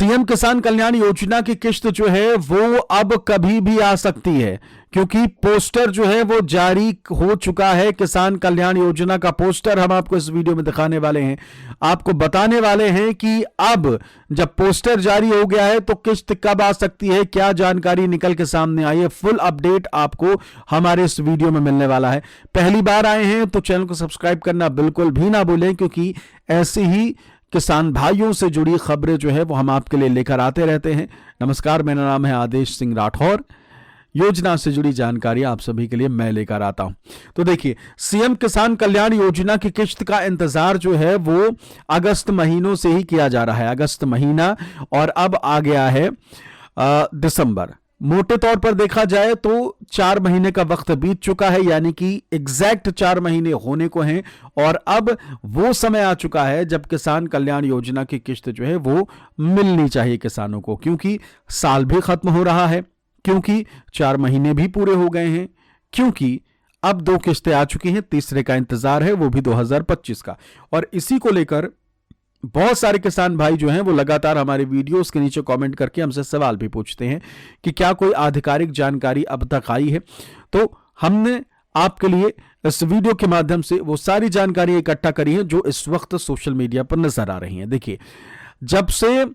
CM किसान कल्याण योजना की किस्त जो है वो अब कभी भी आ सकती है, क्योंकि पोस्टर जो है वो जारी हो चुका है। किसान कल्याण योजना का पोस्टर हम आपको इस वीडियो में दिखाने वाले हैं, आपको बताने वाले हैं कि अब जब पोस्टर जारी हो गया है तो किस्त कब आ सकती है, क्या जानकारी निकल के सामने आई है। फुल अपडेट आपको हमारे इस वीडियो में मिलने वाला है। पहली बार आए हैं तो चैनल को सब्सक्राइब करना बिल्कुल भी ना भूलें, क्योंकि ऐसी ही किसान भाइयों से जुड़ी खबरें जो है वो हम आपके लिए लेकर आते रहते हैं। नमस्कार, मेरा नाम है आदेश सिंह राठौर। योजना से जुड़ी जानकारी आप सभी के लिए मैं लेकर आता हूं। तो देखिए, सीएम किसान कल्याण योजना की किस्त का इंतजार जो है वो अगस्त महीनों से ही किया जा रहा है। अगस्त महीना और अब आ गया है दिसंबर। मोटे तौर पर देखा जाए तो 4 महीने का वक्त बीत चुका है, यानी कि एग्जैक्ट 4 महीने होने को हैं। और अब वो समय आ चुका है जब किसान कल्याण योजना की किस्त जो है वो मिलनी चाहिए किसानों को, क्योंकि साल भी खत्म हो रहा है, क्योंकि 4 महीने भी पूरे हो गए हैं, क्योंकि अब 2 किस्तें आ चुकी हैं, तीसरे का इंतजार है, वो भी 2025 का। और इसी को लेकर बहुत सारे किसान भाई जो हैं वो लगातार हमारे वीडियोस के नीचे कमेंट करके हमसे सवाल भी पूछते हैं कि क्या कोई आधिकारिक जानकारी अब तक आई है। तो हमने आपके लिए इस वीडियो के माध्यम से वो सारी जानकारी इकट्ठा करी है जो इस वक्त सोशल मीडिया पर नजर आ रही हैं। देखिए, जब से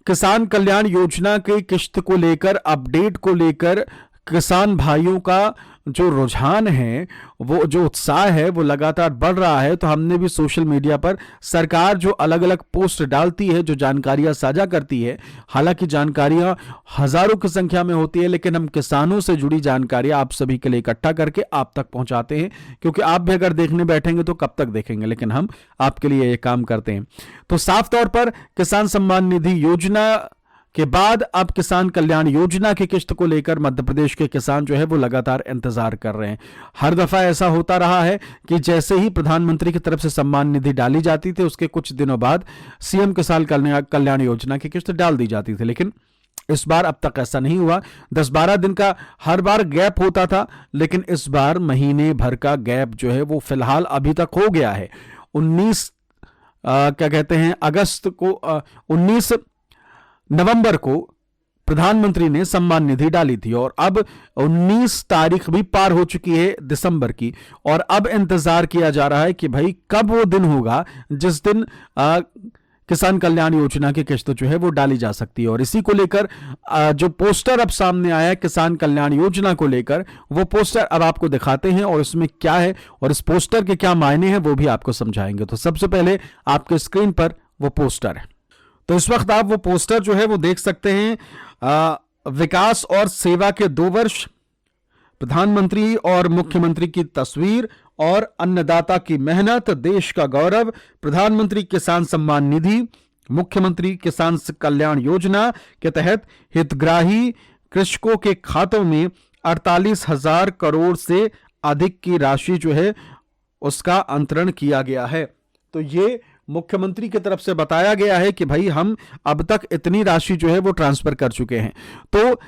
किसान कल्याण योजना के किस्त को लेकर, अपडेट को लेकर किसान भाइयों का जो रुझान है, वो जो उत्साह है वो लगातार बढ़ रहा है, तो हमने भी सोशल मीडिया पर सरकार जो अलग अलग पोस्ट डालती है, जो जानकारियां साझा करती है, हालांकि जानकारियां हजारों की संख्या में होती है, लेकिन हम किसानों से जुड़ी जानकारियां आप सभी के लिए इकट्ठा करके आप तक पहुंचाते हैं, क्योंकि आप भी अगर देखने बैठेंगे तो कब तक देखेंगे, लेकिन हम आपके लिए ये काम करते हैं। तो साफ तौर पर किसान सम्मान निधि योजना के बाद अब किसान कल्याण योजना की किस्त को लेकर मध्य प्रदेश के किसान जो है वो लगातार इंतजार कर रहे हैं। हर दफा ऐसा होता रहा है कि जैसे ही प्रधानमंत्री की तरफ से सम्मान निधि डाली जाती थी, उसके कुछ दिनों बाद सीएम किसान कल्याण योजना की किस्त डाल दी जाती थी, लेकिन इस बार अब तक ऐसा नहीं हुआ। 10-12 दिन का हर बार गैप होता था, लेकिन इस बार महीने भर का गैप जो है वो फिलहाल अभी तक हो गया है। 19 नवंबर को प्रधानमंत्री ने सम्मान निधि डाली थी और अब 19 तारीख भी पार हो चुकी है दिसंबर की, और अब इंतजार किया जा रहा है कि भाई कब वो दिन होगा जिस दिन किसान कल्याण योजना की किस्त जो है वो डाली जा सकती है। और इसी को लेकर जो पोस्टर अब सामने आया है किसान कल्याण योजना को लेकर, वो पोस्टर अब आपको दिखाते हैं और इसमें क्या है और इस पोस्टर के क्या मायने हैं वो भी आपको समझाएंगे। तो सबसे पहले आपके स्क्रीन पर वो पोस्टर है, तो इस वक्त आप वो पोस्टर जो है वो देख सकते हैं। विकास और सेवा के 2 वर्ष, प्रधानमंत्री और मुख्यमंत्री की तस्वीर और अन्नदाता की मेहनत, देश का गौरव, प्रधानमंत्री किसान सम्मान निधि, मुख्यमंत्री किसान कल्याण योजना के तहत हितग्राही कृषकों के खातों में 48,000 करोड़ से अधिक की राशि जो है उसका अंतरण किया गया है। तो ये मुख्यमंत्री की तरफ से बताया गया है कि भाई हम अब तक इतनी राशि जो है वो ट्रांसफर कर चुके हैं। तो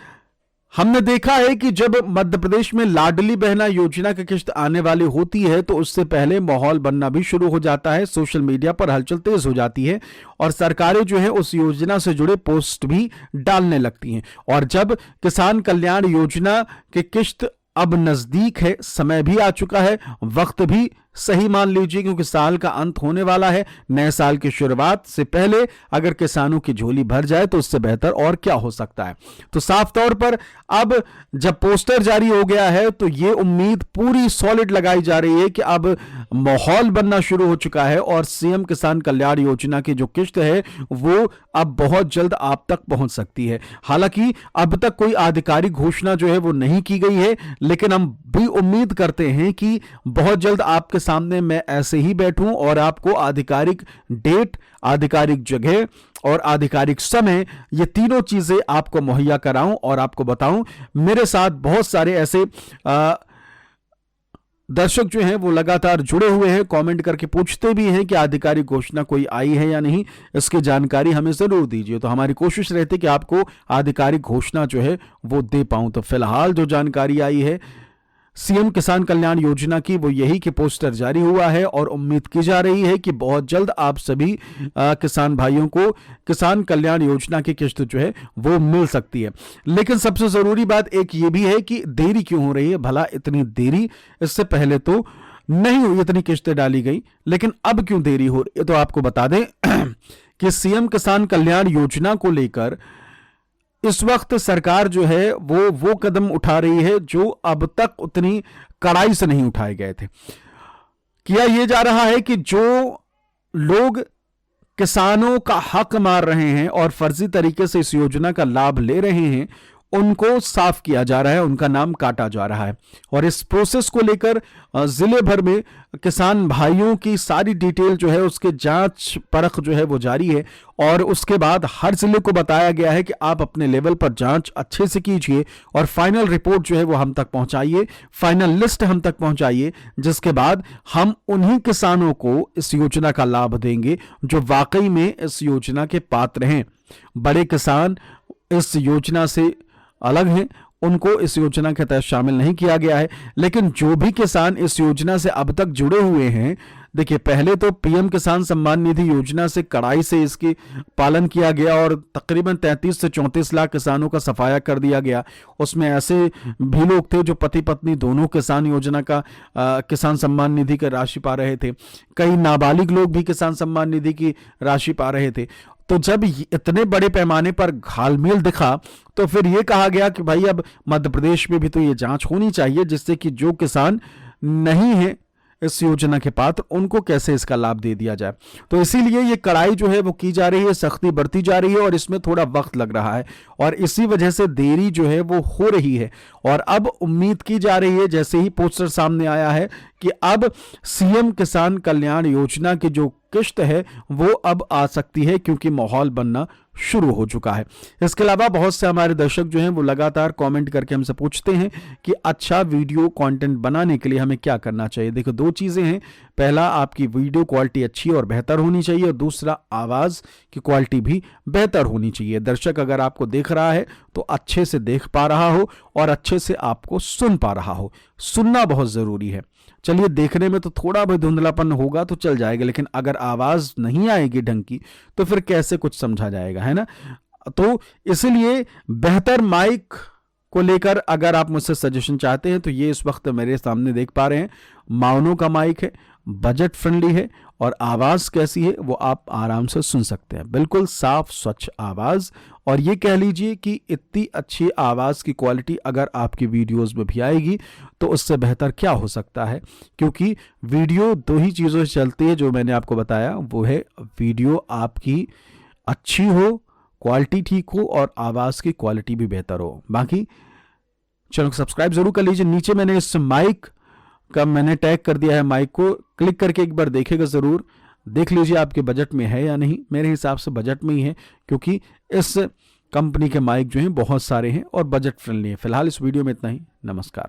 हमने देखा है कि जब मध्य प्रदेश में लाडली बहना योजना की किस्त आने वाली होती है तो उससे पहले माहौल बनना भी शुरू हो जाता है, सोशल मीडिया पर हलचल तेज हो जाती है और सरकारें जो है उस योजना से जुड़े पोस्ट भी डालने लगती हैं। और जब किसान कल्याण योजना की किस्त अब नजदीक है, समय भी आ चुका है, वक्त भी सही मान लीजिए, क्योंकि साल का अंत होने वाला है, नए साल की शुरुआत से पहले अगर किसानों की झोली भर जाए तो उससे बेहतर और क्या हो सकता है। तो साफ तौर पर अब जब पोस्टर जारी हो गया है तो ये उम्मीद पूरी सॉलिड लगाई जा रही है कि अब माहौल बनना शुरू हो चुका है और सीएम किसान कल्याण योजना की जो किस्त है वो अब बहुत जल्द आप तक पहुंच सकती है। हालांकि अब तक कोई आधिकारिक घोषणा जो है वो नहीं की गई है, लेकिन हम भी उम्मीद करते हैं कि बहुत जल्द आपके सामने मैं ऐसे ही बैठूं और आपको आधिकारिक डेट, आधिकारिक जगह और आधिकारिक समय, ये तीनों चीजें आपको मुहैया कराऊं और आपको बताऊं। मेरे साथ बहुत सारे ऐसे दर्शक जो हैं वो लगातार जुड़े हुए हैं, कमेंट करके पूछते भी हैं कि आधिकारिक घोषणा कोई आई है या नहीं, इसकी जानकारी हमें जरूर दीजिए। तो हमारी कोशिश रहती है कि आपको आधिकारिक घोषणा जो है वो दे पाऊं। तो फिलहाल जो जानकारी आई है सीएम किसान कल्याण योजना की वो यही कि पोस्टर जारी हुआ है और उम्मीद की जा रही है कि बहुत जल्द आप सभी किसान भाइयों को किसान कल्याण योजना की किस्त जो है वो मिल सकती है। लेकिन सबसे जरूरी बात एक ये भी है कि देरी क्यों हो रही है, भला इतनी देरी इससे पहले तो नहीं हुई, इतनी किस्तें डाली गई, लेकिन अब क्यों देरी हो रही है? तो आपको बता दें कि सीएम किसान कल्याण योजना को लेकर इस वक्त सरकार जो है वो कदम उठा रही है जो अब तक उतनी कड़ाई से नहीं उठाए गए थे। किया यह जा रहा है कि जो लोग किसानों का हक मार रहे हैं और फर्जी तरीके से इस योजना का लाभ ले रहे हैं, उनको साफ किया जा रहा है, उनका नाम काटा जा रहा है। और इस प्रोसेस को लेकर जिले भर में किसान भाइयों की सारी डिटेल जो है उसके जांच परख जो है वो जारी है। और उसके बाद हर जिले को बताया गया है कि आप अपने लेवल पर जांच अच्छे से कीजिए और फाइनल रिपोर्ट जो है वो हम तक पहुंचाइए, फाइनल लिस्ट हम तक पहुंचाइए, जिसके बाद हम उन्हीं किसानों को इस योजना का लाभ देंगे जो वाकई में इस योजना के पात्र हैं। बड़े किसान इस योजना से अलग हैं, उनको इस योजना के तहत शामिल नहीं किया गया है। लेकिन जो भी किसान इस योजना से अब तक जुड़े हुए हैं, देखिए पहले तो पीएम किसान सम्मान निधि योजना से कड़ाई से इसकी पालन किया गया और तकरीबन 33 से 34 लाख किसानों का सफाया कर दिया गया। उसमें ऐसे भी लोग थे जो पति पत्नी दोनों किसान योजना का किसान सम्मान निधि की राशि पा रहे थे। कई नाबालिग लोग भी किसान सम्मान निधि की राशि पा रहे थे। तो जब इतने बड़े पैमाने पर घालमेल दिखा तो फिर यह कहा गया कि भाई अब मध्य प्रदेश में भी तो ये जांच होनी चाहिए, जिससे कि जो किसान नहीं है इस योजना के पात्र उनको कैसे इसका लाभ दे दिया जाए। तो इसीलिए ये कड़ाई जो है वो की जा रही है, सख्ती बरती जा रही है और इसमें थोड़ा वक्त लग रहा है और इसी वजह से देरी जो है वो हो रही है। और अब उम्मीद की जा रही है, जैसे ही पोस्टर सामने आया है, कि अब सीएम किसान कल्याण योजना की जो किस्त है वो अब आ सकती है, क्योंकि माहौल बनना शुरू हो चुका है। इसके अलावा बहुत से हमारे दर्शक जो हैं वो लगातार कमेंट करके हमसे पूछते हैं कि अच्छा वीडियो कंटेंट बनाने के लिए हमें क्या करना चाहिए। देखो दो चीजें हैं, पहला आपकी वीडियो क्वालिटी अच्छी और बेहतर होनी चाहिए और दूसरा आवाज की क्वालिटी भी बेहतर होनी चाहिए। दर्शक अगर आपको देख रहा है तो अच्छे से देख पा रहा हो और अच्छे से आपको सुन पा रहा हो। सुनना बहुत जरूरी है। चलिए देखने में तो थोड़ा भी धुंधलापन होगा तो चल जाएगा, लेकिन अगर आवाज नहीं आएगी ढंग की तो फिर कैसे कुछ समझा जाएगा, है ना। तो इसलिए बेहतर माइक को लेकर अगर आप मुझसे सजेशन चाहते हैं तो ये इस वक्त मेरे सामने देख पा रहे हैं, माउनो का माइक है, बजट फ्रेंडली है और आवाज कैसी है वो आप आराम से सुन सकते हैं। बिल्कुल साफ स्वच्छ आवाज। और ये कह लीजिए कि इतनी अच्छी आवाज की क्वालिटी अगर आपकी वीडियोस में भी आएगी तो उससे बेहतर क्या हो सकता है, क्योंकि वीडियो दो ही चीजों से चलती है जो मैंने आपको बताया, वो है वीडियो आपकी अच्छी हो, क्वालिटी ठीक हो और आवाज की क्वालिटी भी बेहतर हो। बाकी चैनल को सब्सक्राइब जरूर कर लीजिए। नीचे मैंने इस माइक का मैंने टैग कर दिया है, माइक को क्लिक करके एक बार देखेगा जरूर, देख लीजिए आपके बजट में है या नहीं। मेरे हिसाब से बजट में ही है, क्योंकि इस कंपनी के माइक जो हैं बहुत सारे हैं और बजट फ्रेंडली है। फिलहाल इस वीडियो में इतना ही। नमस्कार।